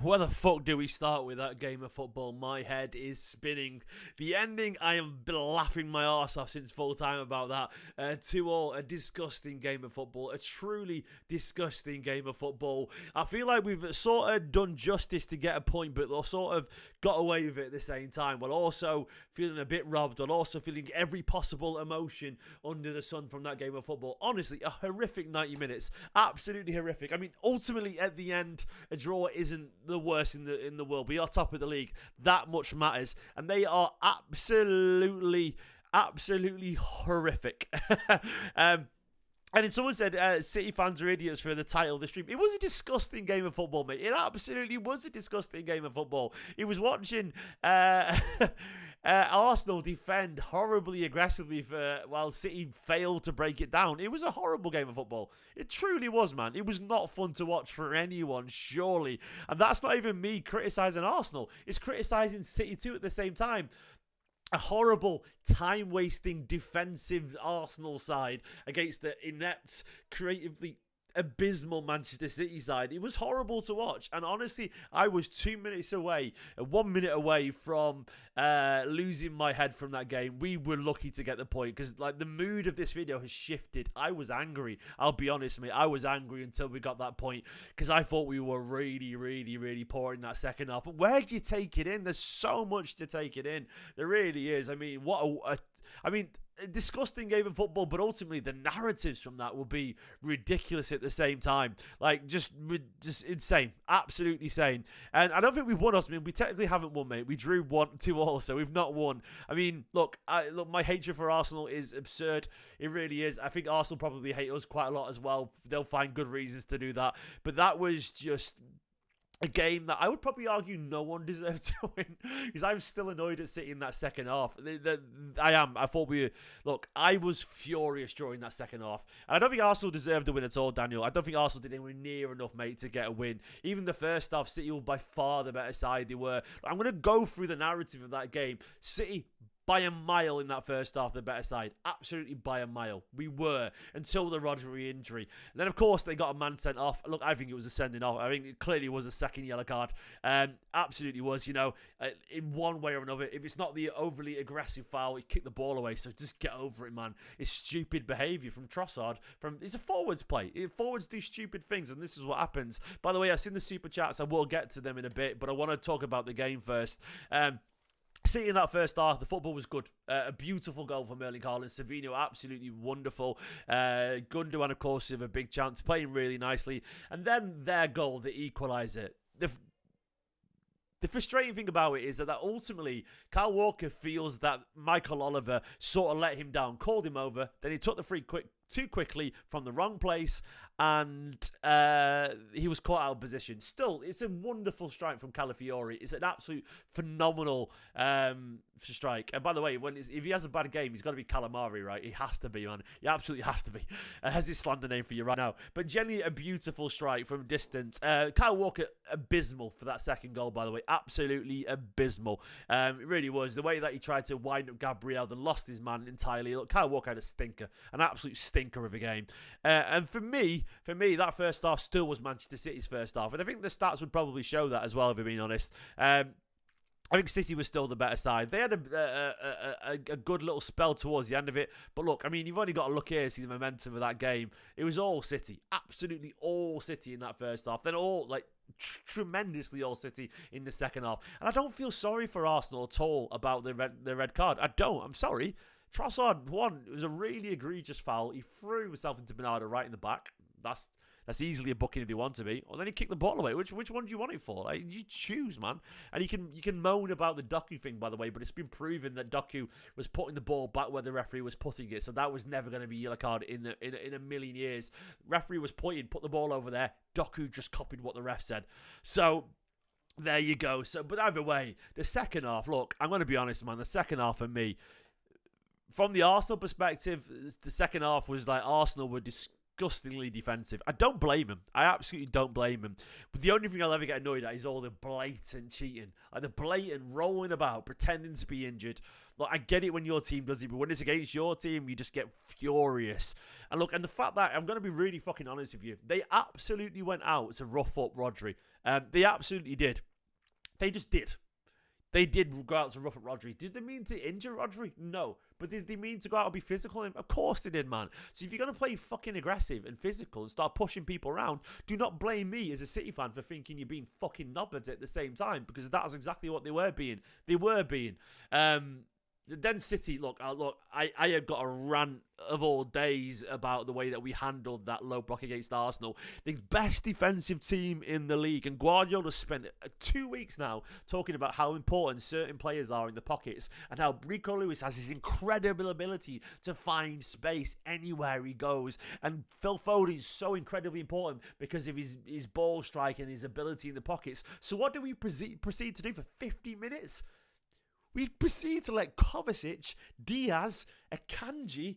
Where the fuck do we start with that game of football? My head is spinning. The ending, I have been laughing my arse off since full time about that. 2-2, a disgusting game of football. A truly disgusting game of football. I feel like we've sort of done justice to get a point, but sort of got away with it at the same time, while also feeling a bit robbed, while also feeling every possible emotion under the sun from that game of football. Honestly, a horrific 90 minutes. Absolutely horrific. I mean, ultimately, at the end, a draw isn't the worst in the world. We are top of the league. That much matters. And they are absolutely horrific. And then someone said, City fans are idiots for the title of the stream. It was a disgusting game of football, mate. It absolutely was a disgusting game of football. He was watching Arsenal defend horribly aggressively while City failed to break it down. It was a horrible game of football. It truly was, man. It was not fun to watch for anyone, surely. And that's not even me criticising Arsenal. It's criticising City too at the same time. A horrible, time-wasting, defensive Arsenal side against the inept, creatively abysmal Manchester City side. It was horrible to watch, and honestly, I was 2 minutes away, 1 minute away from losing my head from that game. We were lucky to get the point, because like the mood of this video has shifted. I was angry, I'll be honest, mate. I was angry until we got that point, because I thought we were really poor in that second half. But where do you take it in? There's so much to take it in. There really is. I mean, a disgusting game of football, but ultimately the narratives from that will be ridiculous at the same time. Like, just insane. Absolutely insane. And I don't think we've won, Osman. We technically haven't won, mate. We drew 1-2, so we've not won. I mean, look, my hatred for Arsenal is absurd. It really is. I think Arsenal probably hate us quite a lot as well. They'll find good reasons to do that. But that was just a game that I would probably argue no one deserved to win, because I'm still annoyed at City in that second half. I am. I was furious during that second half. And I don't think Arsenal deserved a win at all, Daniel. I don't think Arsenal did anywhere near enough, mate, to get a win. Even the first half, City were by far the better side. They were. I'm going to go through the narrative of that game. City, by a mile in that first half, the better side. Absolutely by a mile. We were, until the Rodri injury. And then, of course, they got a man sent off. Look, I think it was a sending off. I think it clearly was a second yellow card. Absolutely was, in one way or another. If it's not the overly aggressive foul, he kicked the ball away. So just get over it, man. It's stupid behaviour from Trossard. It's a forwards play. Forwards do stupid things, and this is what happens. By the way, I've seen the super chats. I will get to them in a bit, but I want to talk about the game first. City in that first half, the football was good. A beautiful goal from Erling Haaland. Savino, absolutely wonderful. Gundogan, of course, with a big chance, playing really nicely. And then their goal, the equalizer. The frustrating thing about it is that ultimately, Kyle Walker feels that Michael Oliver sort of let him down, called him over, then he took the free too quickly from the wrong place, and he was caught out of position. Still, it's a wonderful strike from Calafiori. It's an absolute phenomenal strike. And by the way, if he has a bad game, he's got to be Calamari, right? He has to be, man. He absolutely has to be. Has his slander name for you right now. But generally, a beautiful strike from distance. Kyle Walker, abysmal for that second goal, by the way. Absolutely abysmal. It really was. The way that he tried to wind up Gabriel, then lost his man entirely. Look, Kyle Walker had a stinker. An absolute stinker of a game. And for me, that first half still was Manchester City's first half. And I think the stats would probably show that as well, if I'm being honest. I think City was still the better side. They had a good little spell towards the end of it. But look, I mean, you've only got to look here to see the momentum of that game. It was all City. Absolutely all City in that first half. Then tremendously all City in the second half. And I don't feel sorry for Arsenal at all about the red card. I don't. I'm sorry. Trossard, it was a really egregious foul. He threw himself into Bernardo right in the back. That's easily a booking if you want to be. Or then he kicked the ball away. Which one do you want it for? Like, you choose, man. And you can moan about the Doku thing, by the way, but it's been proven that Doku was putting the ball back where the referee was putting it. So that was never going to be a yellow card in a million years. Referee was pointing, put the ball over there. Doku just copied what the ref said. So there you go. But either way, the second half, look, I'm going to be honest, man. The second half for me, from the Arsenal perspective, the second half was like Arsenal were disgustingly defensive. I don't blame him. I absolutely don't blame him. But the only thing I'll ever get annoyed at is all the blatant cheating. Like the blatant rolling about, pretending to be injured. Look, I get it when your team does it, but when it's against your team, you just get furious. And look, and the fact that, I'm going to be really fucking honest with you, they absolutely went out to rough up Rodri. They absolutely did. They just did. They did go out to rough at Rodri. Did they mean to injure Rodri? No. But did they mean to go out and be physical? Of course they did, man. So if you're going to play fucking aggressive and physical and start pushing people around, do not blame me as a City fan for thinking you're being fucking knobheads at the same time, because that's exactly what they were being. They were being. Then City, look, I have got a rant of all days about the way that we handled that low block against Arsenal. The best defensive team in the league, and Guardiola spent 2 weeks now talking about how important certain players are in the pockets and how Rico Lewis has this incredible ability to find space anywhere he goes. And Phil Foden is so incredibly important because of his ball strike and his ability in the pockets. So what do we proceed to do for 50 minutes? We proceed to let Kovacic, Diaz, Akanji,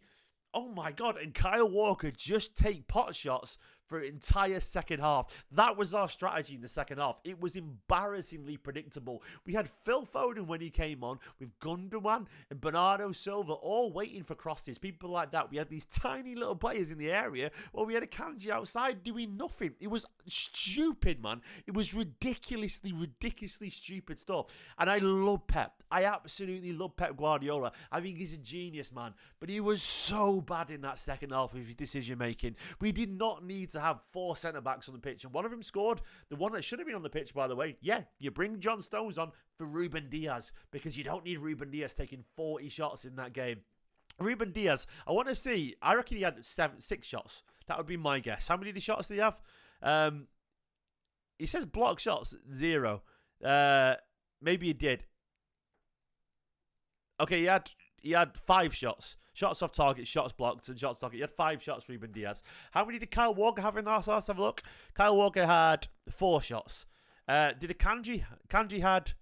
oh my God, and Kyle Walker just take pot shots for an entire second half. That was our strategy in the second half. It was embarrassingly predictable. We had Phil Foden when he came on with Gundogan and Bernardo Silva all waiting for crosses, people like that. We had these tiny little players in the area while we had Akanji outside doing nothing. It was stupid, man. It was ridiculously stupid stuff. And I love Pep. I absolutely love Pep Guardiola. I think he's a genius, man. But he was so bad in that second half of his decision making. We did not need to have 4 centre-backs on the pitch, and one of them scored. The one that should have been on the pitch, by the way, yeah, you bring John Stones on for Ruben Diaz, because you don't need Ruben Diaz taking 40 shots in that game. Ruben Diaz, I reckon he had 6 shots. That would be my guess. How many shots did he have? He says block shots, 0. Maybe he did. Okay, he had 5 shots. Shots off target, shots blocked, and shots target. He had 5 shots, Ruben Diaz. How many did Kyle Walker have in that? Let's have a look. Kyle Walker had 4 shots. Did Akanji? Akanji had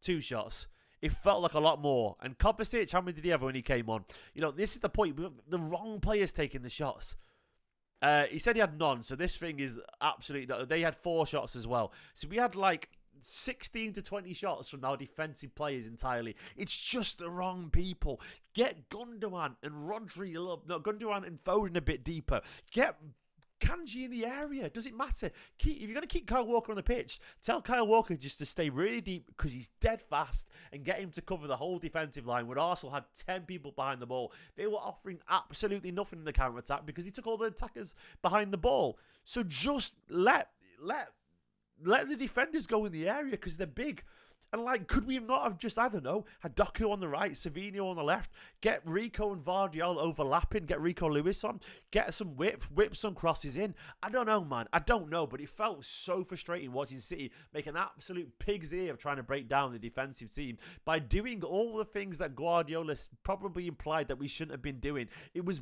2 shots. It felt like a lot more. And Kovacic, how many did he have when he came on? You know, this is the point. The wrong players taking the shots. He said he had none, so this thing is absolutely... They had 4 shots as well. So we had like 16 to 20 shots from our defensive players entirely. It's just the wrong people. Get Gundogan and Rodri, Gundogan and Foden a bit deeper. Get Kanji in the area. Does it matter? If you're going to keep Kyle Walker on the pitch, tell Kyle Walker just to stay really deep because he's dead fast, and get him to cover the whole defensive line when Arsenal had 10 people behind the ball. They were offering absolutely nothing in the counter-attack because he took all the attackers behind the ball. So just let the defenders go in the area because they're big. And could we not have just, I don't know, had Doku on the right, Savinho on the left, get Rico and Guardiola overlapping, get Rico Lewis on, get some whip some crosses in. I don't know, man. I don't know, but it felt so frustrating watching City make an absolute pig's ear of trying to break down the defensive team by doing all the things that Guardiola probably implied that we shouldn't have been doing. It was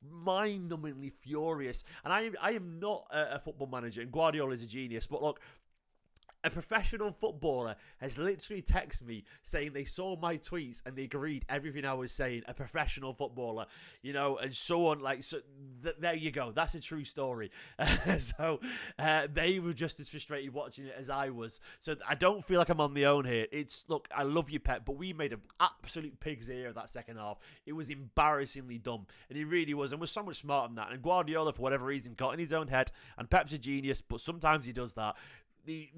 mind-numbingly furious. And I am not a football manager, and Guardiola is a genius, but look, a professional footballer has literally texted me saying they saw my tweets and they agreed everything I was saying. A professional footballer, you know, and so on. There you go. That's a true story. They were just as frustrated watching it as I was. So I don't feel like I'm on my own here. Look, I love you, Pep, but we made an absolute pig's ear of that second half. It was embarrassingly dumb, and he really was, and was so much smarter than that. And Guardiola, for whatever reason, got in his own head, and Pep's a genius, but sometimes he does that.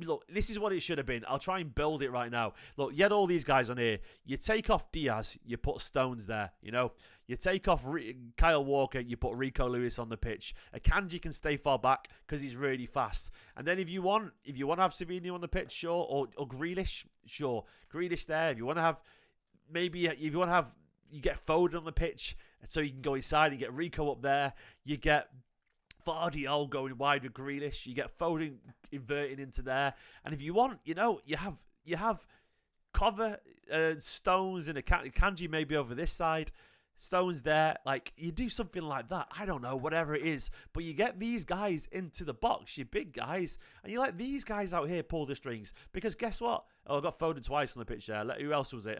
Look, this is what it should have been. I'll try and build it right now. Look, you had all these guys on here. You take off Diaz, you put Stones there, you know. You take off Kyle Walker, you put Rico Lewis on the pitch. Akanji can stay far back because he's really fast. And then if you want to have Savinho on the pitch, sure, or Grealish, sure. Grealish there. If you want to have, you get Foden on the pitch so you can go inside and get Rico up there. You get Vardy going wide with Grealish. You get Foden inverting into there. And if you want, you have Cover, Stones, and Kanji maybe over this side. Stones there. You do something like that. I don't know, whatever it is. But you get these guys into the box, you big guys, and you let these guys out here pull the strings. Because guess what? Oh, I got Foden twice on the pitch there. Who else was it?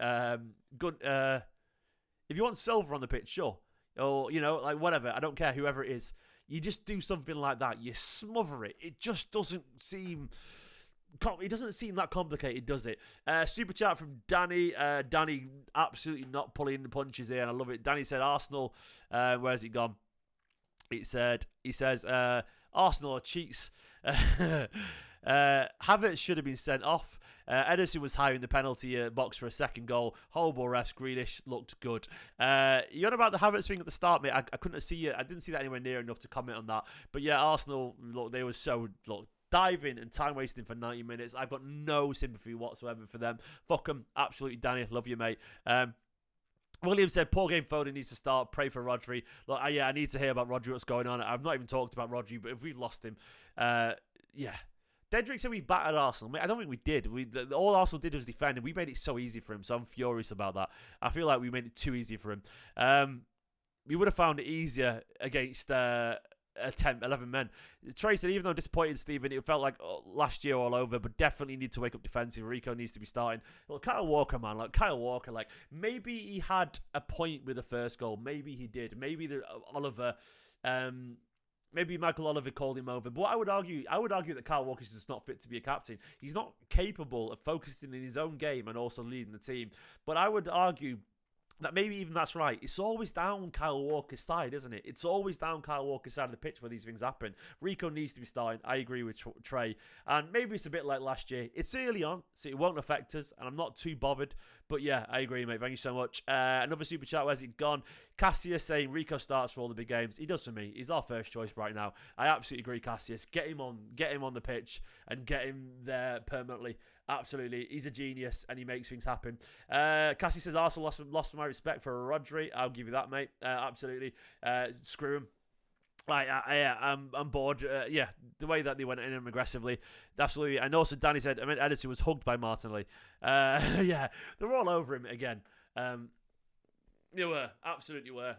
Good. If you want Silver on the pitch, sure. Or, whatever. I don't care, whoever it is. You just do something like that. You smother it. It just doesn't seem... It doesn't seem that complicated, does it? Super chat from Danny. Danny absolutely not pulling the punches here, and I love it. Danny said Arsenal. Where's he gone? He says Arsenal are cheats. Havertz should have been sent off. Ederson was high in the penalty box for a second goal. Horrible refs. Grealish looked good. You on about the Havertz thing at the start, mate? I couldn't see it. I didn't see that anywhere near enough to comment on that. But yeah, Arsenal, look, they were so diving and time wasting for 90 minutes. I've got no sympathy whatsoever for them. Fuck them. Absolutely, Danny. Love you, mate. William said, poor game, Foden needs to start. Pray for Rodri. Look, I need to hear about Rodri, what's going on. I've not even talked about Rodri, but if we've lost him, yeah. Dedrick said we battered Arsenal. Mate, I don't think we did. All Arsenal did was defend, and we made it so easy for him, so I'm furious about that. I feel like we made it too easy for him. We would have found it easier against 11 men. Trey said, even though disappointed, Stephen, it felt like last year all over, but definitely need to wake up defensive. Rico needs to be starting. Well, Kyle Walker, man, Kyle Walker, maybe he had a point with the first goal. Maybe he did. Maybe Oliver, maybe Michael Oliver called him over. But I would argue that Kyle Walker is just not fit to be a captain. He's not capable of focusing in his own game and also leading the team. But I would argue that maybe even that's right. It's always down Kyle Walker's side, isn't it? It's always down Kyle Walker's side of the pitch where these things happen. Rico needs to be starting. I agree with Trey. And maybe it's a bit like last year. It's early on, so it won't affect us. And I'm not too bothered. But yeah, I agree, mate. Thank you so much. Another super chat. Where's it gone? Cassius saying Rico starts for all the big games. He does for me. He's our first choice right now. I absolutely agree, Cassius. Get him on the pitch and get him there permanently. Absolutely. He's a genius and he makes things happen. Cassie says Arsenal lost my respect for Rodri. I'll give you that, mate. Absolutely. Screw him. I'm bored. The way that they went in him aggressively, absolutely. And also, Danny said, Ederson was hugged by Martinelli. Yeah, they're all over him again. They were, absolutely were.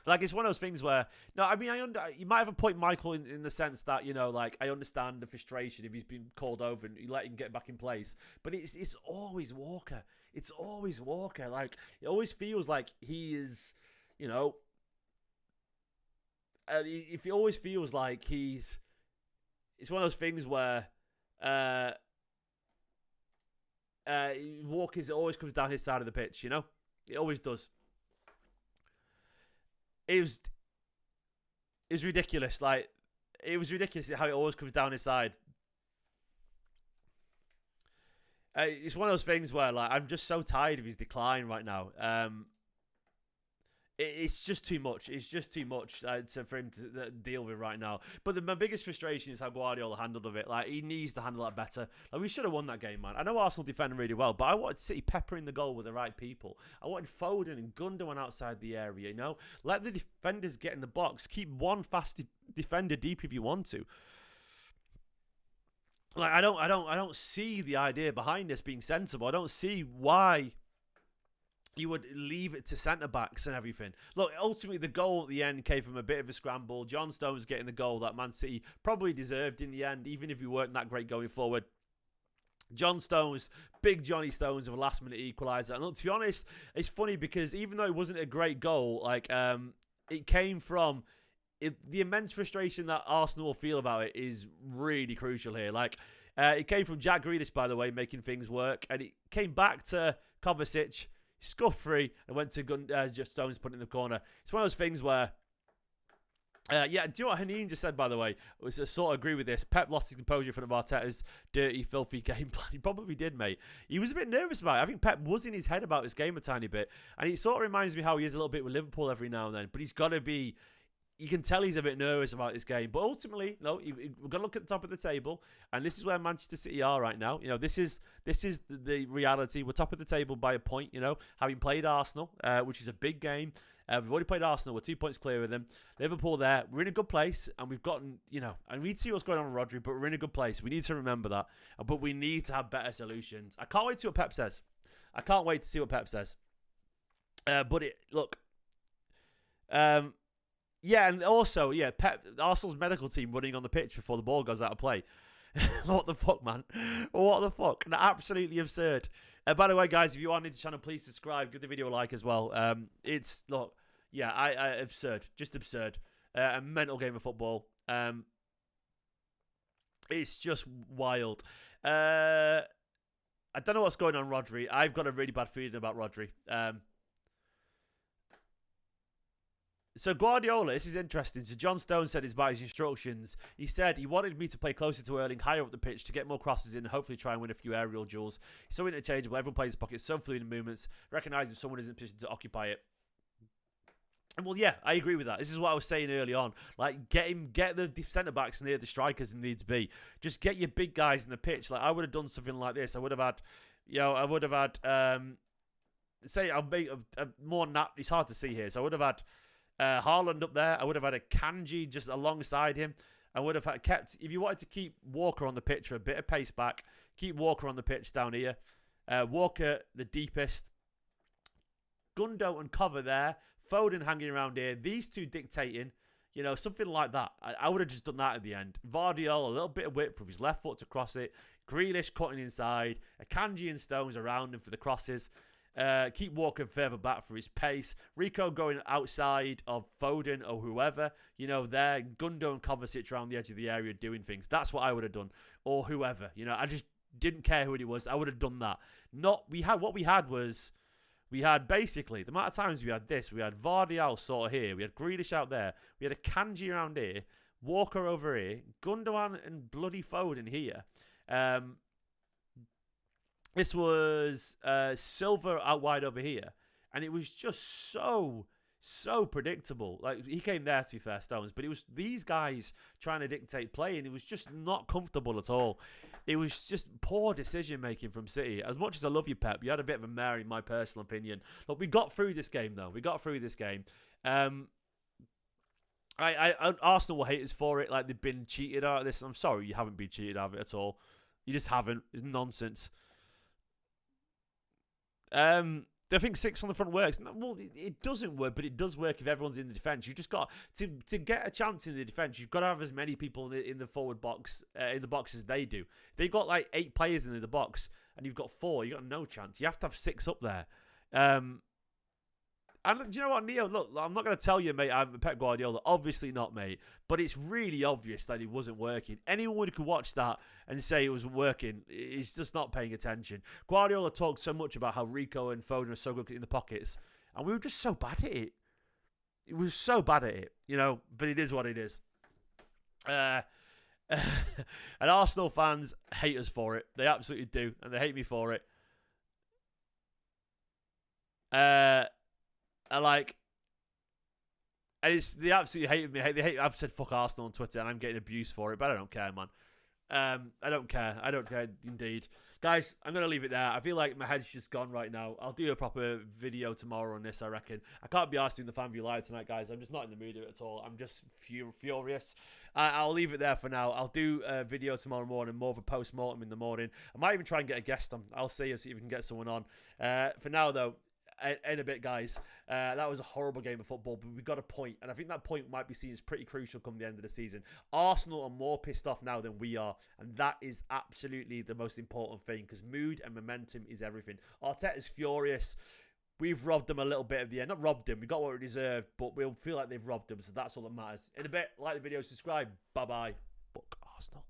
Like it's one of those things where you might have a point, Michael, in the sense that I understand the frustration if he's been called over and you let him get back in place. But it's always Walker. It's always Walker. It always feels like he is, if it always feels like it's one of those things where Walker's always comes down his side of the pitch, It always does. It was ridiculous. It was ridiculous how it always comes down his side. It's one of those things where I'm just so tired of his decline right now. It's just too much. It's just too much for him to deal with right now. But my biggest frustration is how Guardiola handled it. He needs to handle that better. We should have won that game, man. I know Arsenal defended really well, but I wanted City peppering the goal with the right people. I wanted Foden and Gundogan outside the area, Let the defenders get in the box. Keep one fast defender deep if you want to. I don't see the idea behind this being sensible. I don't see why you would leave it to centre-backs and everything. Look, ultimately, the goal at the end came from a bit of a scramble. John Stones getting the goal that Man City probably deserved in the end, even if he weren't that great going forward. John Stones, big Johnny Stones of a last-minute equaliser. And look, to be honest, it's funny because even though it wasn't a great goal, it came from the immense frustration that Arsenal will feel about it is really crucial here. It came from Jack Grealish, by the way, making things work. And it came back to Kovacic, scuffed free, and went to just Stones put it in the corner. It's one of those things where, do you know what Haneen just said, by the way? I sort of agree with this. Pep lost his composure in front of Arteta's dirty, filthy game plan. He probably did, mate. He was a bit nervous about it. I think Pep was in his head about this game a tiny bit. And it sort of reminds me how he is a little bit with Liverpool every now and then. But he's got to be... You can tell he's a bit nervous about this game. But ultimately, no, we're going to look at the top of the table. And this is where Manchester City are right now. This is the reality. We're top of the table by a point, having played Arsenal, which is a big game. We've already played Arsenal. We're 2 points clear of them. Liverpool there. We're in a good place. And we've gotten, and we need to see what's going on with Rodri, but we're in a good place. We need to remember that. But we need to have better solutions. I can't wait to see what Pep says. Yeah, and also, Pep, Arsenal's medical team running on the pitch before the ball goes out of play. What the fuck, man? What the fuck? Absolutely absurd. By the way, guys, if you are new to the channel, please subscribe. Give the video a like as well. Absurd. Just absurd. A mental game of football. It's just wild. I don't know what's going on, Rodri. I've got a really bad feeling about Rodri. So Guardiola, this is interesting. So John Stone said it's by his instructions. He said he wanted me to play closer to Erling, higher up the pitch to get more crosses in and hopefully try and win a few aerial duels. He's so interchangeable. Everyone plays the pocket. So fluid in movements. Recognise if someone is in a position to occupy it. And well, yeah, I agree with that. This is what I was saying early on. Like, get the centre-backs near the strikers and needs be. Just get your big guys in the pitch. Like, I would have done something like this. I would have had, say, I'll make a more it's hard to see here. So I would have had Haaland up there. I would have had a Kanji just alongside him. I would have kept, if you wanted to keep Walker on the pitch for a bit of pace back, keep Walker on the pitch down here. Walker the deepest. Gundo and cover there. Foden hanging around here. These two dictating. Something like that. I would have just done that at the end. Guardiola, a little bit of whip with his left foot to cross it. Grealish cutting inside. Akanji and Stones around him for the crosses. Keep Walker further back for his pace. Rico going outside of Foden or whoever. There. Gundo and Kovacic around the edge of the area doing things. That's what I would have done. Or whoever. I just didn't care who it was. I would have done that. We had basically, the amount of times we had this, we had Vardial sort of here, we had Grealish out there, we had a Kanji around here, Walker over here, Gundogan and bloody Foden here. This was Silva out wide over here, and it was just so predictable. Like, he came there, to be fair, Stones, but it was these guys trying to dictate play, and it was just not comfortable at all. It was just poor decision-making from City. As much as I love you, Pep, you had a bit of a mare, in my personal opinion. Look, we got through this game, though. Arsenal will hate us for it, like they've been cheated out of this. I'm sorry, you haven't been cheated out of it at all. You just haven't. It's nonsense. I think 6 on the front works. Well, it doesn't work, but it does work if everyone's in the defence. You just got to get a chance in the defence. You've got to have as many people in the forward box, in the box as they do. They've got like 8 players in the box, and you've got 4. You've got no chance. You have to have 6 up there. And do you know what, Neo? Look, I'm not going to tell you, mate, I'm Pep Guardiola. Obviously not, mate. But it's really obvious that it wasn't working. Anyone who could watch that and say it wasn't working is just not paying attention. Guardiola talked so much about how Rico and Foden are so good in the pockets. And we were just so bad at it. It was so bad at it, but it is what it is. And Arsenal fans hate us for it. They absolutely do. And they hate me for it. They absolutely hate me. I've said fuck Arsenal on Twitter, and I'm getting abused for it, but I don't care, man. I don't care indeed. Guys, I'm going to leave it there. I feel like my head's just gone right now. I'll do a proper video tomorrow on this, I reckon. I can't be asked doing the fan view live tonight, guys. I'm just not in the mood of it at all. I'm just furious. I'll leave it there for now. I'll do a video tomorrow morning, more of a post-mortem in the morning. I might even try and get a guest on. I'll see if we can get someone on. For now, though, in a bit, guys. That was a horrible game of football, but we got a point, and I think that point might be seen as pretty crucial come the end of the season. Arsenal are more pissed off now than we are, and that is absolutely the most important thing, because mood and momentum is everything. Arteta's furious. We've robbed them a little bit of the end. Not robbed them. We got what we deserved, but we'll feel like they've robbed them, so that's all that matters. In a bit, like the video, subscribe. Bye-bye. Fuck Arsenal.